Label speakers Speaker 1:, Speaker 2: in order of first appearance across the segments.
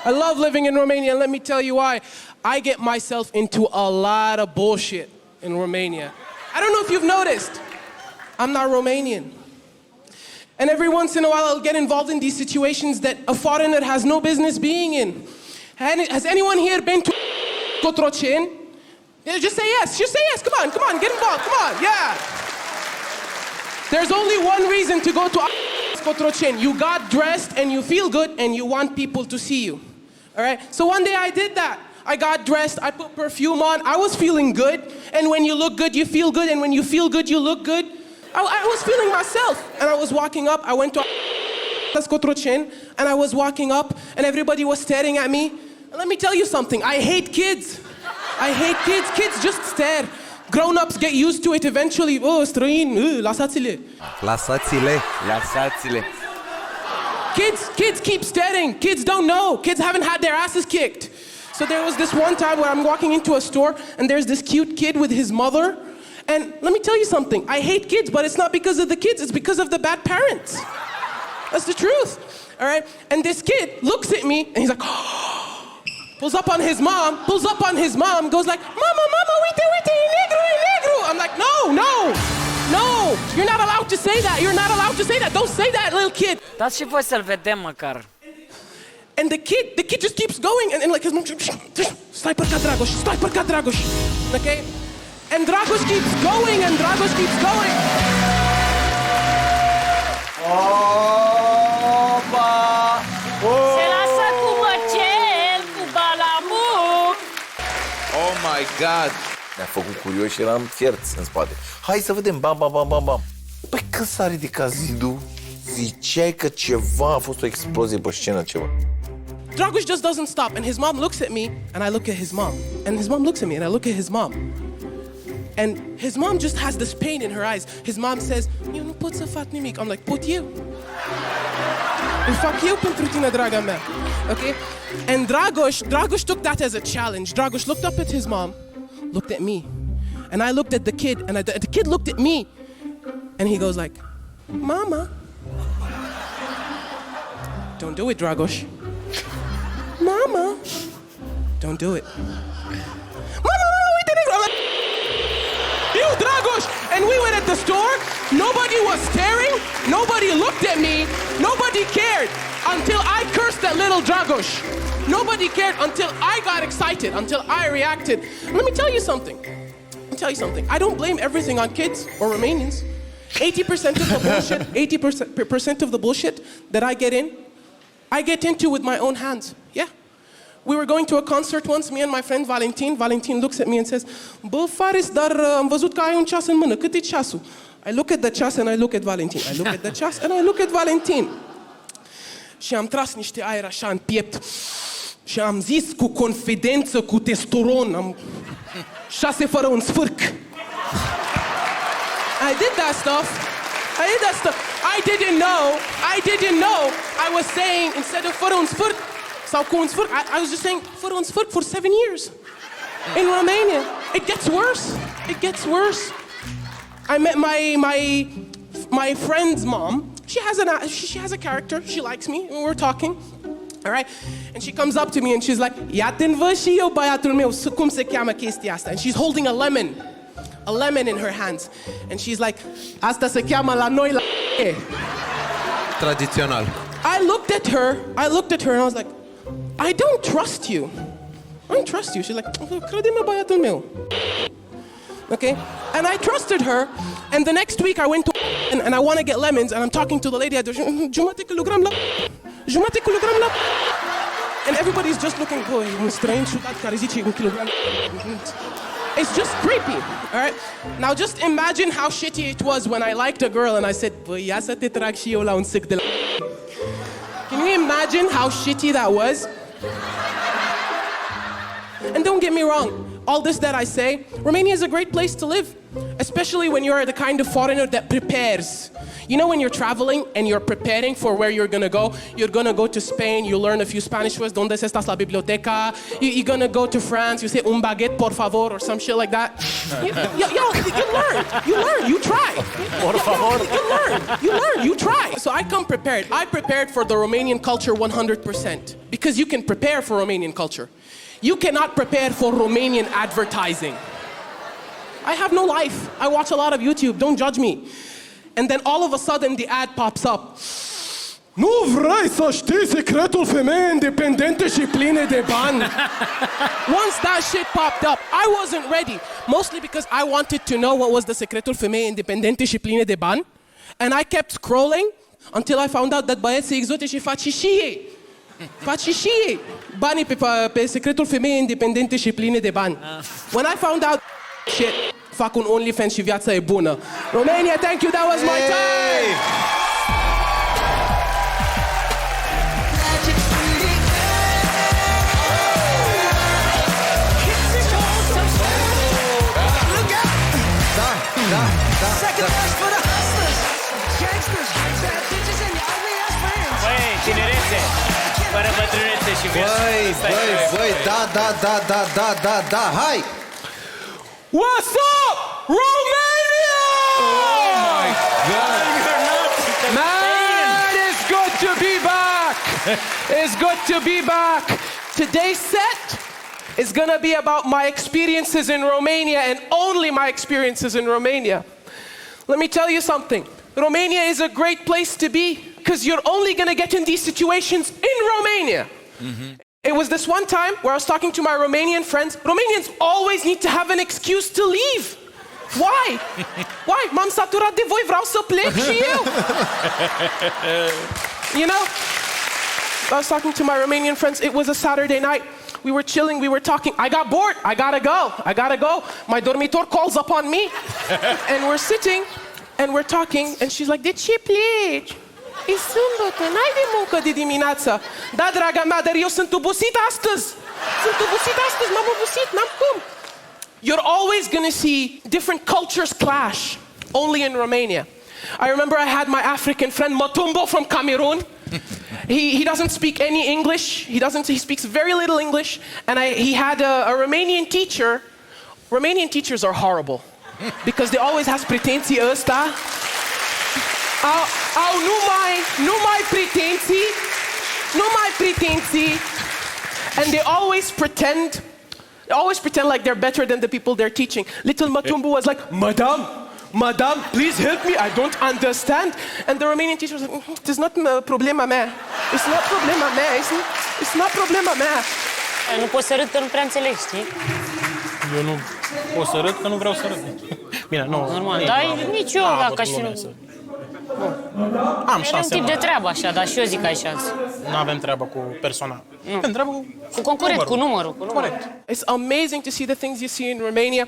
Speaker 1: I love living in Romania, and let me tell you why. I get myself into a lot of bullshit in Romania. I don't know if you've noticed. I'm not Romanian. And every once in a while I'll get involved in these situations that a foreigner has no business being in. Has anyone here been to Cotroceni? Yeah, just say yes, come on, get involved, come on, yeah. There's only one reason to go to Cotroceni. You got dressed and you feel good and you want people to see you, all right? So one day I did that. I got dressed, I put perfume on, I was feeling good. And when you look good, you feel good, and when you feel good, you look good. I was feeling myself, and I was walking up, I went to Cotroceni, and I was walking up, and everybody was staring at me. And let me tell you something, I hate kids. I hate kids. Kids just stare. Grown-ups get used to it eventually. Oh, străin, lăsați-le.
Speaker 2: Lăsați-le.
Speaker 1: Kids keep staring. Kids don't know. Kids haven't had their asses kicked. So there was this one time where I'm walking into a store, and there's this cute kid with his mother. And let me tell you something, I hate kids, but it's not because of the kids, it's because of the bad parents. That's the truth, all right? And this kid looks at me, and he's like, oh, pulls up on his mom, goes like, Mama, uite, negru. I'm like, no, you're not allowed to say that, don't say that, little kid.
Speaker 3: Dați și voi să-l vedem măcar.
Speaker 1: And the kid just keeps going, and like his mom, stai părcat Dragoș, okay? And Drăguț keeps going,
Speaker 3: Se lasă cu măcel, cu balamuc.
Speaker 2: Oh my God! Ne-a făcut curios și eram fierți în spate. Hai să vedem, bam. Păi când s-a ridicat zidul, ziceai că ceva a fost o explozie pe scenă, ceva.
Speaker 1: Drăguț just doesn't stop, and his mom looks at me, and I look at his mom. And his mom looks at me, and I look at his mom. And his mom just has this pain in her eyes. His mom says, eu nu pot să fac nimic. I'm like, pot eu? Îl fac eu pentru tine, draga mea. Okay? And Drăguț took that as a challenge. Drăguț looked up at his mom, looked at me. And I looked at the kid, and the kid looked at me. And he goes like, Mama. Don't do it, Drăguț. Mama. Don't do it. Mama, uite, negru. I'm like, you, Drăguț! And we went at the store, nobody was staring, nobody looked at me, nobody cared until I cursed at little Drăguț. Nobody cared until I got excited, until I reacted. Let me tell you something. I don't blame everything on kids or Romanians. 80% of the bullshit, 80% of the bullshit that I get into with my own hands. Yeah. We were going to a concert once, me and my friend Valentin. Valentin looks at me and says, bă, Fares, dar am văzut că ai un ceas în mână. Cât e ceasul? I look at the ceas and I look at Valentin. I look at the ceas and I look at Valentin. Și am tras niște aer așa în piept. Și am zis cu confidență, cu testosteron, 6 fără un sfârc. I did that stuff. I didn't know. I was saying, instead of fără un sfârc, sau cu un sfârc, I was just saying, fără un sfârc for 7 years. In Romania. It gets worse. I met my friend's mom. She has a character. She likes me, and we're talking. All right? And she comes up to me and she's like, ia-te-n văd și eu, băiatul meu, cum se cheamă chestia asta? And she's holding a lemon in her hands. And she's like, asta se cheamă la noi la
Speaker 4: tradițional.
Speaker 1: I looked at her and I was like, I don't trust you. She's like, crede-mă, băiatul meu. Okay? And I trusted her, and the next week I went to and I want to get lemons, and I'm talking to the lady at the jumătate kilogram la. And everybody's just looking, boy, un străin ciudat care zice un kilogram. It's just creepy, all right? Now just imagine how shitty it was when I liked a girl and I said, băi, ia să te trag și eu la un sâc de la. Can you imagine how shitty that was? And don't get me wrong, all this that I say, Romania is a great place to live, especially when you're the kind of foreigner that prepares. You know, when you're traveling and you're preparing for where you're gonna go to Spain, you learn a few Spanish words, donde estás la biblioteca, you're gonna go to France, you say un baguette por favor or some shit like that. You learn, you try.
Speaker 2: Por favor.
Speaker 1: You learn, you try. So I come prepared. I prepared for the Romanian culture 100%. because you can prepare for Romanian culture. You cannot prepare for Romanian advertising. I have no life. I watch a lot of YouTube. Don't judge me. And then all of a sudden the ad pops up. Nu vrei să știi secretul femeii independente și pline de bani? Once that shit popped up, I wasn't ready. Mostly because I wanted to know what was the secretul femeii independente și pline de bani. And I kept scrolling until I found out that băieții exotici fac și ei. Fac și ei banii pe secretul femeii independente și pline de bani. When I found out shit, fac un OnlyFans și viața e bună. Romania, thank you, that was my time!
Speaker 3: Băi, tinerețe, fără bătrânețe și
Speaker 4: Băi, da, hai!
Speaker 1: What's up, Romania?
Speaker 4: Oh my God!
Speaker 1: Man, it's good to be back. It's good to be back. Today's set is gonna be about my experiences in Romania and only my experiences in Romania. Let me tell you something. Romania is a great place to be because you're only gonna get in these situations in Romania. It was this one time where I was talking to my Romanian friends. Romanians always need to have an excuse to leave. Why? Why? M-am saturat de voi, vreau să plec și eu. You know? I was talking to my Romanian friends. It was a Saturday night. We were chilling, we were talking. I got bored. I gotta go. My dormitor calls upon me. And we're sitting and we're talking and she's like, de ce pleci? E sâmbătă, n-ai de muncă de dimineață. Da, draga mea, dar eu sunt obosit astăzi. M-am obosit, n-am cum. You're always gonna see different cultures clash, only in Romania. I remember I had my African friend Matumbo from Cameroon. He doesn't speak any English. He speaks very little English. And he had a Romanian teacher. Romanian teachers are horrible because they always have pretenții ăsta. Au numai pretenții. And they always pretend like they're better than the people they're teaching. Little Matumbo was like, Madam, please help me, I don't understand. And the Romanian teacher was like, it's not problema mea. It's not problema mea.
Speaker 3: Nu poți să râd că nu prea înțeleg, știi?
Speaker 5: Eu nu pot să râd că nu vreau să râd. Bine, nu.
Speaker 3: Normal, dar nici eu, dacă și nu...
Speaker 5: Am
Speaker 3: E
Speaker 5: șanse.
Speaker 3: un tip de treabă așa, dar și eu zic că ai șanse.
Speaker 5: Nu avem treabă cu personal. Avem treabă
Speaker 3: Cu concurent, cu numărul.
Speaker 5: Corect.
Speaker 1: It's amazing to see the things you see in Romania.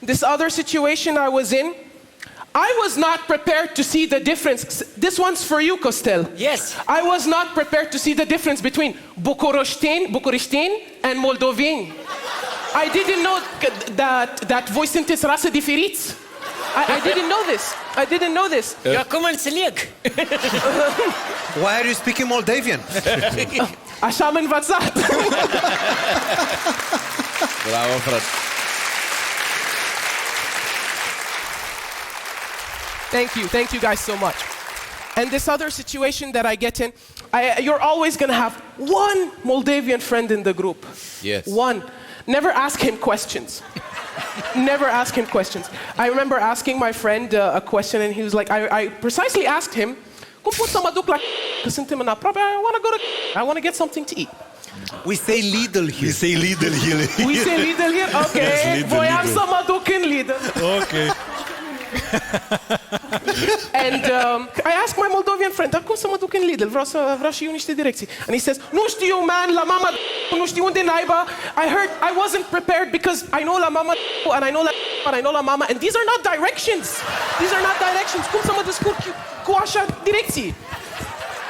Speaker 1: This other situation I was in, I was not prepared to see the difference. This one's for you, Costel.
Speaker 3: Yes.
Speaker 1: I was not prepared to see the difference between Bucureștini and Moldoveni. I didn't know that voi sunteți rasă diferiți. I didn't know this.
Speaker 3: Eu acum înțeleg.
Speaker 4: Why are you speaking Moldavian?
Speaker 1: Așa am învățat.
Speaker 2: Bravo, frate.
Speaker 1: Thank you guys so much. And this other situation that I get in, you're always gonna have one Moldavian friend in the group.
Speaker 2: Yes.
Speaker 1: One. Never ask him questions. Never ask him questions. I remember asking my friend a question and he was like, I precisely asked him, cum pot să mă duc la că suntem în aproape, I want to get something to eat.
Speaker 4: We say Lidl here.
Speaker 2: We say Lidl here.
Speaker 1: We say Lidl here? Okay.
Speaker 2: Yes, Lidl,
Speaker 1: Voiam
Speaker 2: Lidl.
Speaker 1: să mă duc în Lidl.
Speaker 2: Okay.
Speaker 1: And I asked my Moldovan friend, dar cum să mă duc în Lidl? Vreau și eu niște direcții. And he says, nu știu, man, la mama, nu știu unde naiba. I wasn't prepared because I know la mama and I know la mama and these are not directions. Cum să mă descurc cu așa direcții?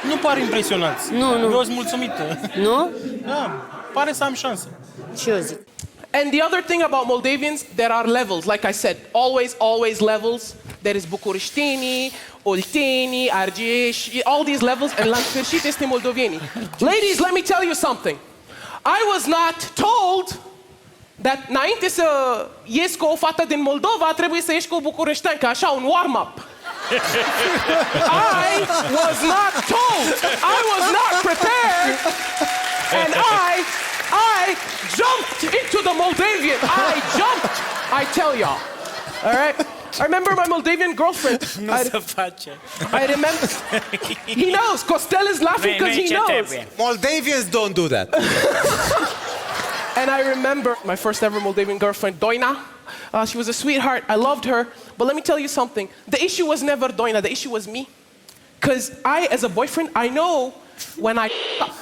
Speaker 5: Nu par impresionați.
Speaker 3: Nu.
Speaker 5: Eu sunt mulțumită.
Speaker 3: Nu?
Speaker 5: Da, pare să am șanse.
Speaker 3: Și eu zic.
Speaker 1: And the other thing about Moldavians, there are levels, like I said, always levels. There is Bucureștini, Olteni, Argeș, all these levels, and la sfârșit este moldovenii. Ladies, let me tell you something. I was not told that înainte să ies cu o fată din Moldova, trebuie să ieși cu o bucureștean, ca așa, un warm-up. I was not told. I was not prepared. And I jumped into the Moldavian. I jumped. I tell y'all. All right? I remember my Moldavian girlfriend.
Speaker 5: Nu se face.
Speaker 1: I remember. He knows. Costel is laughing because he knows.
Speaker 4: Moldavians don't do that.
Speaker 1: And I remember my first ever Moldavian girlfriend, Doina. She was a sweetheart. I loved her. But let me tell you something. The issue was never Doina. The issue was me. Because I, as a boyfriend, I know when I up.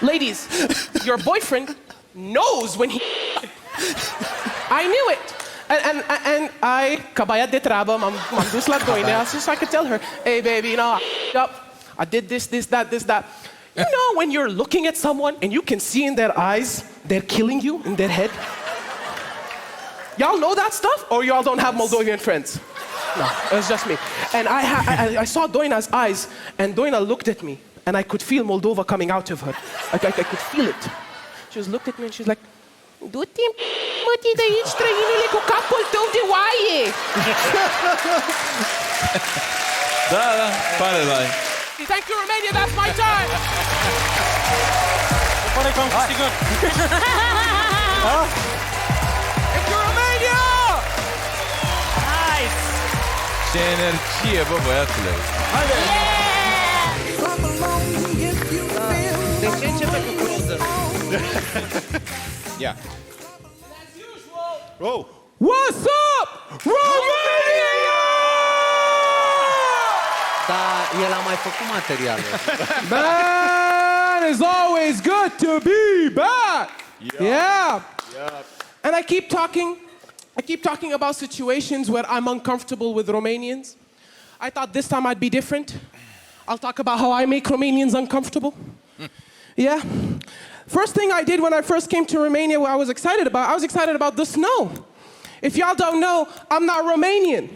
Speaker 1: Ladies, your boyfriend knows when he I knew it. And I, ca băiat de treabă, m-am dus la Doina so I could tell her, hey baby, you know, I did this, that. You know when you're looking at someone and you can see in their eyes they're killing you in their head? Y'all know that stuff? Or y'all don't have Moldovan friends? No, it was just me. And I saw Doina's eyes, and Doina looked at me, and I could feel Moldova coming out of her. I could feel it. She just looked at me and she's like, du-te, mă-ti de aici, străinule, cu capul tău de oaie!
Speaker 2: Da, pare la
Speaker 1: Thank you, Romania, that's my time!
Speaker 5: Pare că am câștigat.
Speaker 1: Thank you, Romania!
Speaker 3: Nice!
Speaker 2: Ce energie, bă, băiatule.
Speaker 3: De ce începe cu cruză?
Speaker 4: Yeah.
Speaker 1: Oh. What's up, Romania?
Speaker 4: Dar el a mai făcut materiale.
Speaker 1: Man, it's always good to be back. Yeah. And I keep talking about situations where I'm uncomfortable with Romanians. I thought this time I'd be different. I'll talk about how I make Romanians uncomfortable. Yeah. First thing I did when I first came to Romania, what I was excited about the snow. If y'all don't know, I'm not Romanian.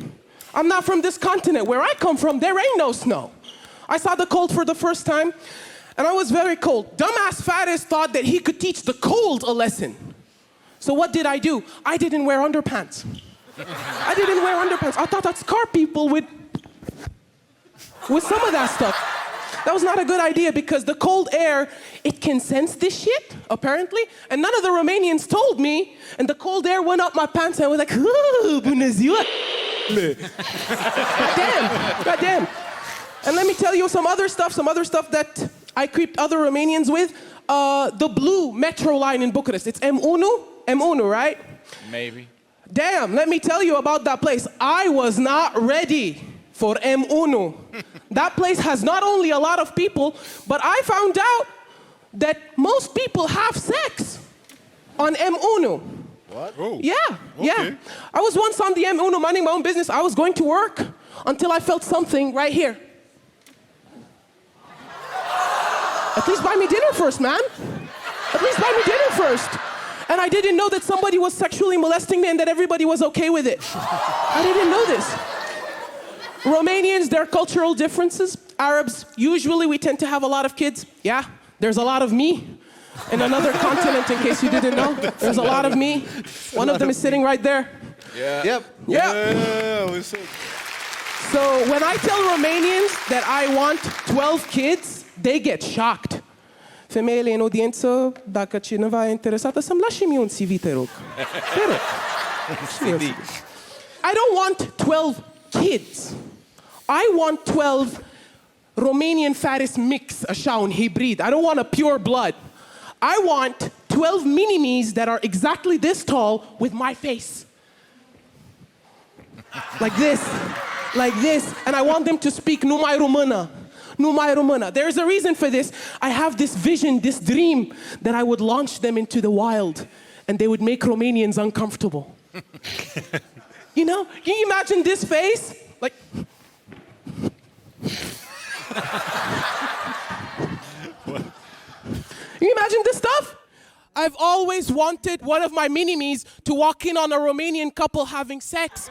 Speaker 1: I'm not from this continent. Where I come from, there ain't no snow. I saw the cold for the first time, and I was very cold. Dumbass FARES thought that he could teach the cold a lesson. So what did I do? I didn't wear underpants. I thought I'd scar people with some of that stuff. That was not a good idea because the cold air, it can sense this shit, apparently. And none of the Romanians told me. And the cold air went up my pants and I was like, ooh, bună ziua. Goddamn. And let me tell you some other stuff that I creeped other Romanians with. The blue metro line in Bucharest. It's M1, right?
Speaker 2: Maybe.
Speaker 1: Damn, let me tell you about that place. I was not ready for M1. That place has not only a lot of people, but I found out that most people have sex on M1.
Speaker 4: What?
Speaker 6: Oh.
Speaker 1: Yeah. I was once on the M1 minding my own business. I was going to work until I felt something right here. At least buy me dinner first, man. At least buy me dinner first. And I didn't know that somebody was sexually molesting me and that everybody was okay with it. I didn't know this. Romanians, there are cultural differences. Arabs, usually we tend to have a lot of kids. Yeah, there's a lot of me in another continent, in case you didn't know. There's a lot of me. One of them is sitting right there.
Speaker 2: Yeah.
Speaker 4: Yep.
Speaker 1: Yeah. So when I tell Romanians that I want 12 kids, they get shocked. Femeile în audiență, dacă cineva e interesată, să-mi lași și mie un CV, te rog. Te rog. I don't want 12 kids. I want 12 Romanian FARES mix, așa, un hybrid. I don't want a pure blood. I want 12 mini-me's that are exactly this tall with my face. Like this. And I want them to speak numai română. Numai română. There's a reason for this. I have this vision, this dream, that I would launch them into the wild and they would make Romanians uncomfortable. You know, can you imagine this face? Like... Can you imagine this stuff? I've always wanted one of my mini-me's to walk in on a Romanian couple having sex.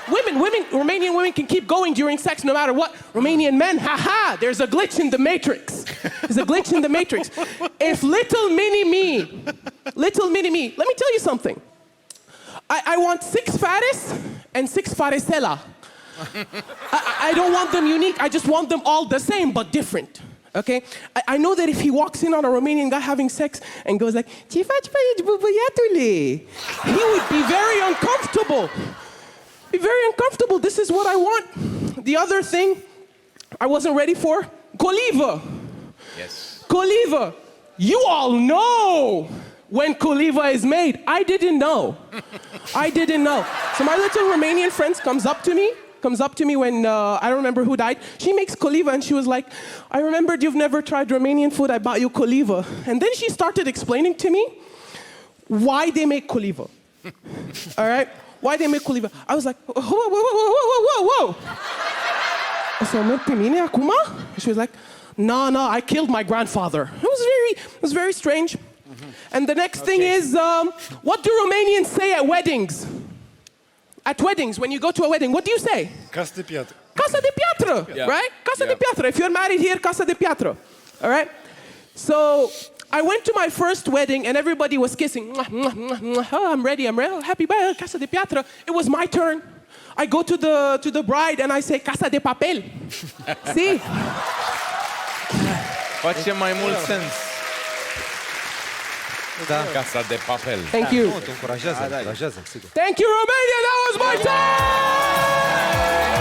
Speaker 1: Romanian women can keep going during sex no matter what. Romanian men, haha, there's a glitch in the matrix. If little mini-me, let me tell you something. I want 6 FARES and 6 FARESela. I don't want them unique, I just want them all the same but different. Okay? I know that if he walks in on a Romanian guy having sex and goes like, ce faci pe aici, bă, băiatule? He would be very uncomfortable. Be very uncomfortable. This is what I want. The other thing I wasn't ready for, coliva.
Speaker 2: Yes.
Speaker 1: Coliva. You all know when coliva is made. I didn't know. I didn't know. So my little Romanian friend comes up to me when, I don't remember who died. She makes coliva and she was like, I remembered you've never tried Romanian food, I bought you coliva. And then she started explaining to me why they make coliva. All right? Why they make coliva. I was like, whoa. O să merg pe mine acum? She was like, no, I killed my grandfather. It was very strange. And the next thing is, what do Romanians say at weddings? At weddings, when you go to a wedding, what do you say?
Speaker 6: Casă de piatră.
Speaker 1: Casa de piatră, right? Casa de piatră. If you're married here, casa de piatră. All right? So I went to my first wedding and everybody was kissing. Oh, I'm ready. Happy birthday, casa de piatră. It was my turn. I go to the bride and I say, casa de papel. See?
Speaker 2: Face mai mult sens.
Speaker 4: Da.
Speaker 2: Casa de papel.
Speaker 1: Thank you.
Speaker 4: Nu, te încurajează, sigur.
Speaker 1: Thank you, Romania. That was my time!